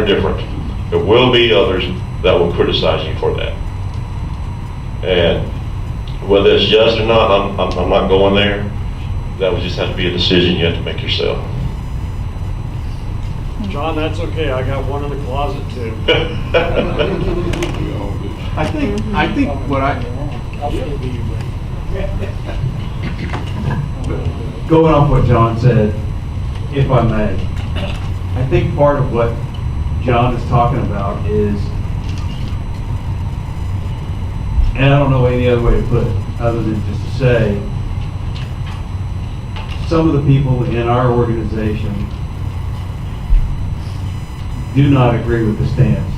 different, there will be others that will criticize you for that. And whether it's just or not, I'm not going there. That would just have to be a decision you have to make yourself. John, that's okay. I got one in the closet too. I think what going off what John said, if I may, I think part of what John is talking about is, and I don't know any other way to put it other than just to say, some of the people in our organization do not agree with the stance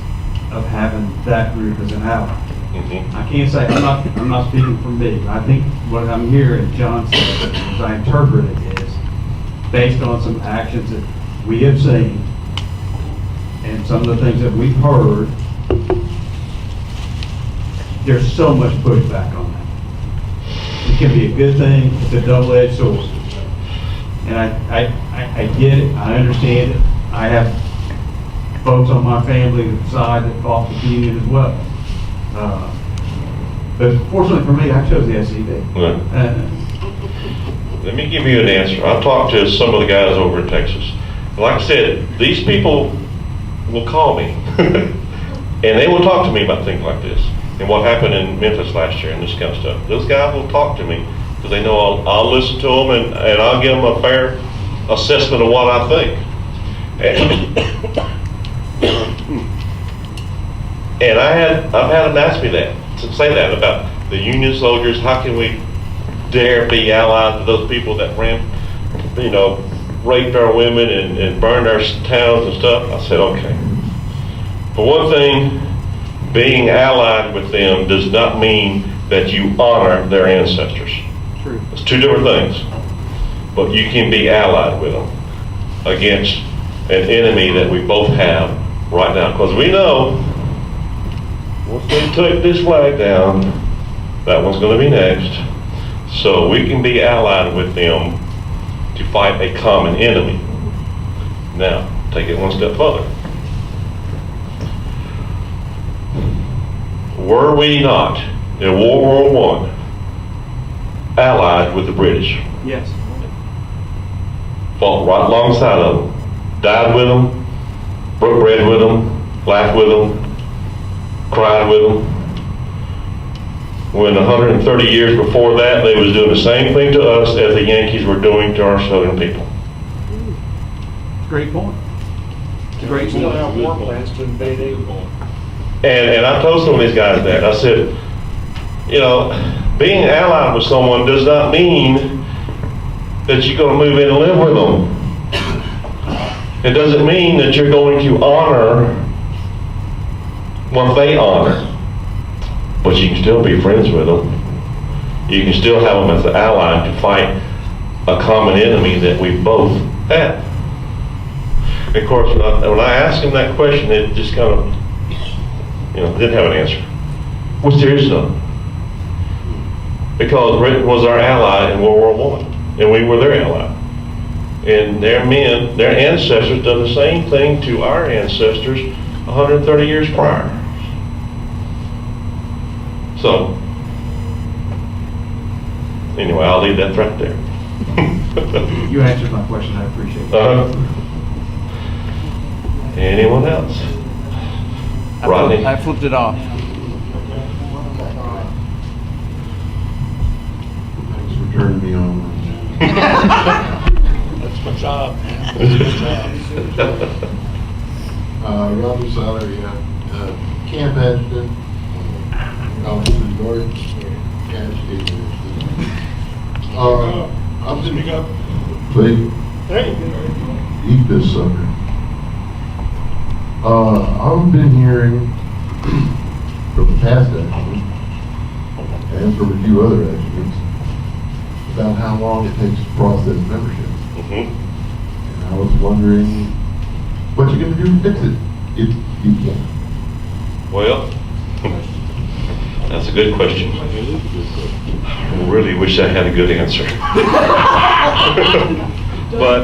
of having that group as an ally. Mm-hmm. I can't say, I'm not speaking for me, but I think what I'm hearing John say, as I interpret it, is based on some actions that we have seen and some of the things that we've heard, there's so much pushback on that. It can be a good thing, it's a double-edged sword. And I get it, I understand it. I have folks on my family side that fought the union as well. But fortunately for me, I chose the SCD. Right. Let me give you an answer. I've talked to some of the guys over in Texas. Like I said, these people will call me and they will talk to me about things like this and what happened in Memphis last year and this kind of stuff. Those guys will talk to me because they know I'll listen to them and I'll give them a fair assessment of what I think. And I've had them ask me that, to say that about the Union soldiers. How can we dare be allied to those people that raped our women and burned our towns and stuff? I said, okay. For one thing, being allied with them does not mean that you honor their ancestors. True. It's two different things. But you can be allied with them against an enemy that we both have right now. Because we know once they took this flag down, that one's going to be next. So we can be allied with them to fight a common enemy. Now, take it one step further. Were we not in World War I allied with the British? Yes. Fought right alongside of them, died with them, broke bread with them, laughed with them, cried with them. When 130 years before that, they was doing the same thing to us as the Yankees were doing to our Southern people. Great point. It's a great Still point. have war plans to invade England. And I told some of these guys that. I said, being allied with someone does not mean that you're going to move in and live with them. It doesn't mean that you're going to honor what they honor. But you can still be friends with them. You can still have them as an ally to fight a common enemy that we both have. Of course, when I asked him that question, it just kind of, didn't have an answer. Which there is none. Because Britain was our ally in World War I, and we were their ally. And their men, their ancestors, done the same thing to our ancestors 130 years prior. So, anyway, I'll leave that right there. You answered my question, I appreciate it. Anyone else? Rodney? I flipped it off. Thanks for turning me on. That's my job. Robert Seiler, Camp Ashton, Alamo City Guards Camp. I'm just please eat this sucker. I've been hearing from the past accidents and from a few other accidents about how long it takes to process membership. Mm-hmm. And I was wondering what you're going to do to fix it if you can. Well, that's a good question. I really wish I had a good answer. But,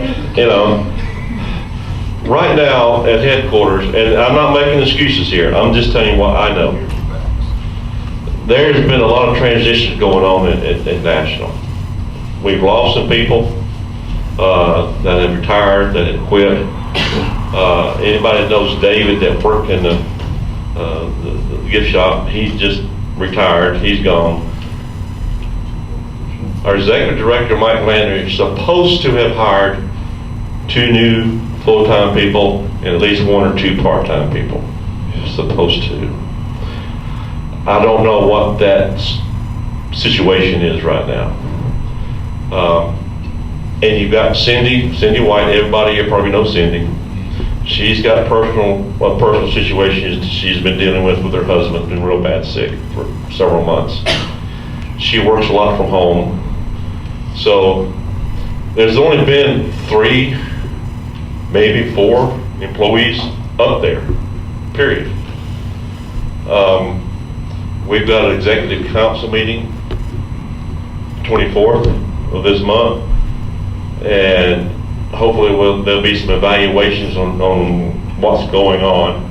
right now at headquarters, and I'm not making excuses here, I'm just telling you what I know. There's been a lot of transitions going on at National. We've lost some people that have retired, that have quit. Anybody that knows David that worked in the gift shop, he's just retired, he's gone. Our executive director, Mike Landry, is supposed to have hired 2 new full-time people and at least 1 or 2 part-time people. Supposed to. I don't know what that situation is right now. And you've got Cindy White. Everybody here probably knows Cindy. She's got personal situations she's been dealing with her husband, been real bad sick for several months. She works a lot from home. So there's only been 3, maybe 4 employees up there, period. We've got an executive council meeting 24th of this month, and hopefully there'll be some evaluations on what's going on.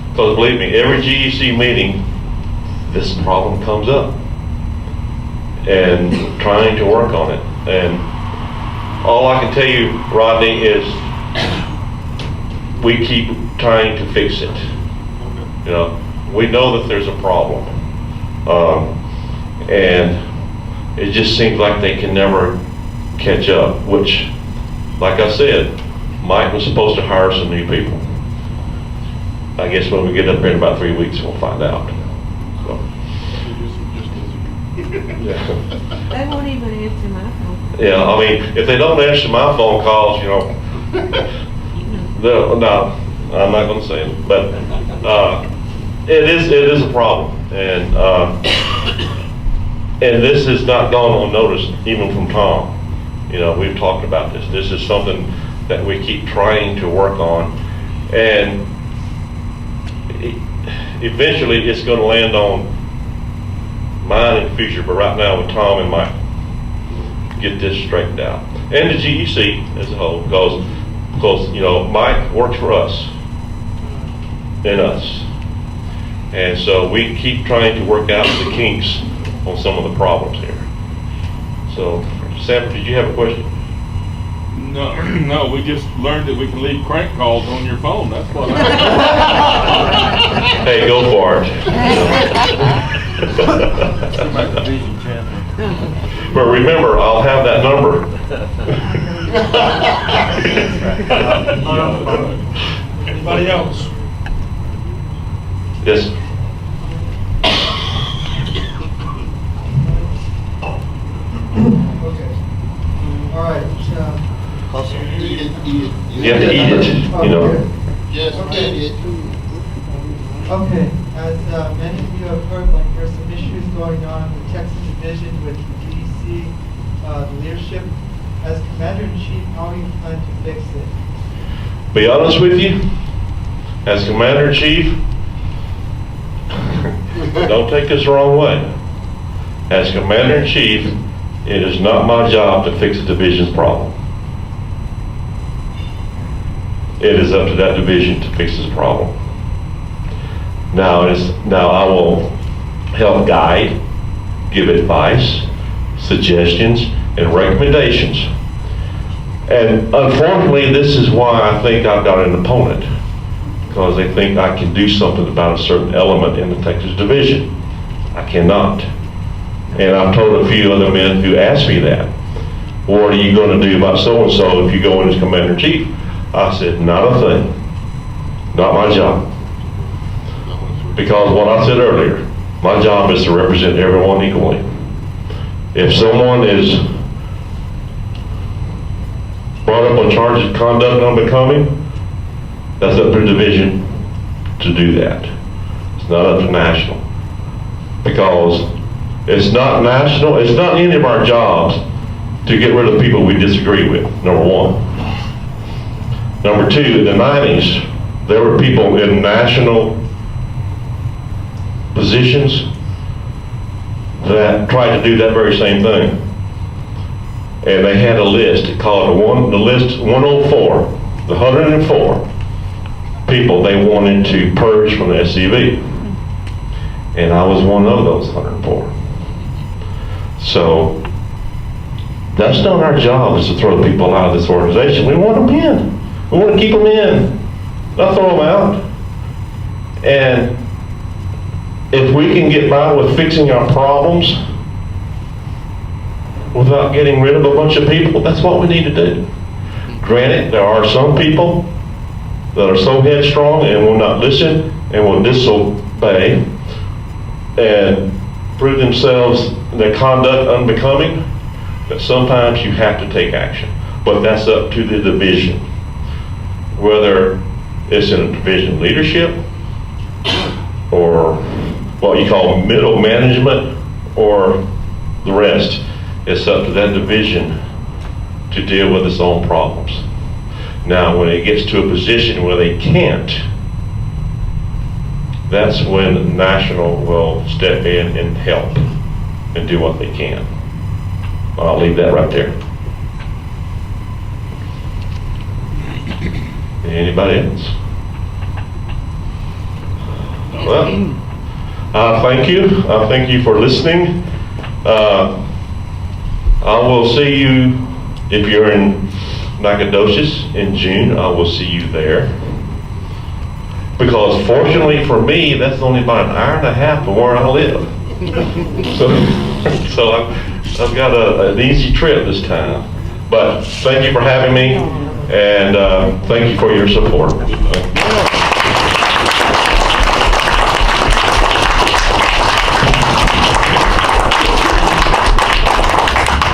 Because believe me, every GEC meeting, this problem comes up, and trying to work on it. And all I can tell you, Rodney, is we keep trying to fix it. You know, we know that there's a problem, and it just seems like they can never catch up, which, like I said, Mike was supposed to hire some new people. I guess when we get up here in about 3 weeks, we'll find out. So. They won't even answer my phone. Yeah, I mean, if they don't answer my phone calls, you know, no, I'm not gonna say it, but, it is a problem, and this has not gone unnoticed, even from Tom. You know, we've talked about this. This is something that we keep trying to work on, and eventually it's gonna land on mine in the future, but right now with Tom and Mike, get this straightened out. And the GEC as a whole, because you know, Mike works for us and us. And so we keep trying to work out the kinks on some of the problems here. So, Sanford, did you have a question? No, we just learned that we can leave crank calls on your phone. That's what Hey, go for it. But remember, I'll have that number. Anybody else? Yes. Okay. All right. You have to eat it, you know. Yes, okay. Okay, as many of you have heard, like there's some issues going on in the Texas division with the GEC, the leadership. As Commander-in-Chief, how do you plan to fix it? Be honest with you, as Commander-in-Chief, don't take this the wrong way. As Commander-in-Chief, it is not my job to fix a division's problem. It is up to that division to fix this problem. Now I will help guide, give advice, suggestions, and recommendations. And unfortunately, this is why I think I've got an opponent, because they think I can do something about a certain element in the Texas division. I cannot. And I've told a few other men who asked me that, what are you going to do about so-and-so if you go in as Commander-in-Chief? I said, not a thing. Not my job. Because what I said earlier, my job is to represent everyone equally. If someone is brought up on charges of conduct unbecoming, that's up to the division to do that. It's not up to national. Because it's not national, it's not any of our jobs to get rid of people we disagree with, number one. Number two, in the 90s, there were people in national positions that tried to do that very same thing. And they had a list, it called the list 104, the 104 people they wanted to purge from the SCV. And I was one of those 104. So that's not our job, is to throw people out of this organization. We want them in. We want to keep them in, not throw them out. And if we can get by with fixing our problems without getting rid of a bunch of people, that's what we need to do. Granted, there are some people that are so headstrong and will not listen and will disobey and prove themselves, their conduct unbecoming, that sometimes you have to take action. But that's up to the division. Whether it's in a division leadership or what you call middle management or the rest, it's up to that division to deal with its own problems. Now, when it gets to a position where they can't, that's when National will step in and help and do what they can. I'll leave that right there. Anybody else? Well, thank you. Thank you for listening. I will see you, if you're in Nacogdoches in June, I will see you there. Because fortunately for me, that's only about an hour and a half from where I live. So I've got an easy trip this time. But thank you for having me, and thank you for your support.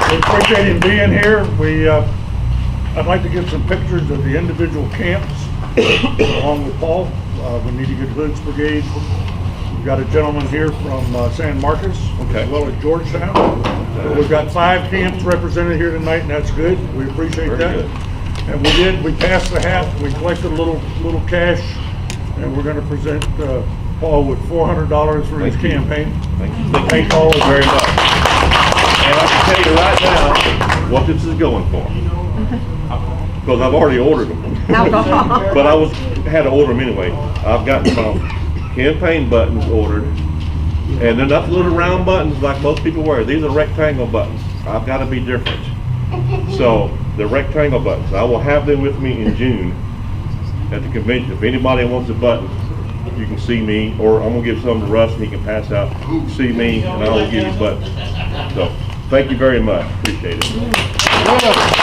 We appreciate him being here. I'd like to get some pictures of the individual camps along with Paul. We need to get Hood's Brigade. We've got a gentleman here from San Marcos, as well as Georgetown. We've got 5 camps represented here tonight, and that's good. We appreciate that. Good. And we passed the hat. We collected a little cash, and we're going to present Paul with $400 for his campaign. Thank you. Thank Paul Very much. And I can tell you right now what this is going for. Because I've already ordered them. But I had to order them anyway. I've gotten some campaign buttons ordered. And they're not the little round buttons like most people wear. These are rectangle buttons. I've got to be different. So the rectangle buttons, I will have them with me in June at the convention. If anybody wants a button, you can see me, or I'm going to give some to Russ and he can pass out. See me, and I will give you buttons. So thank you very much. Appreciate it.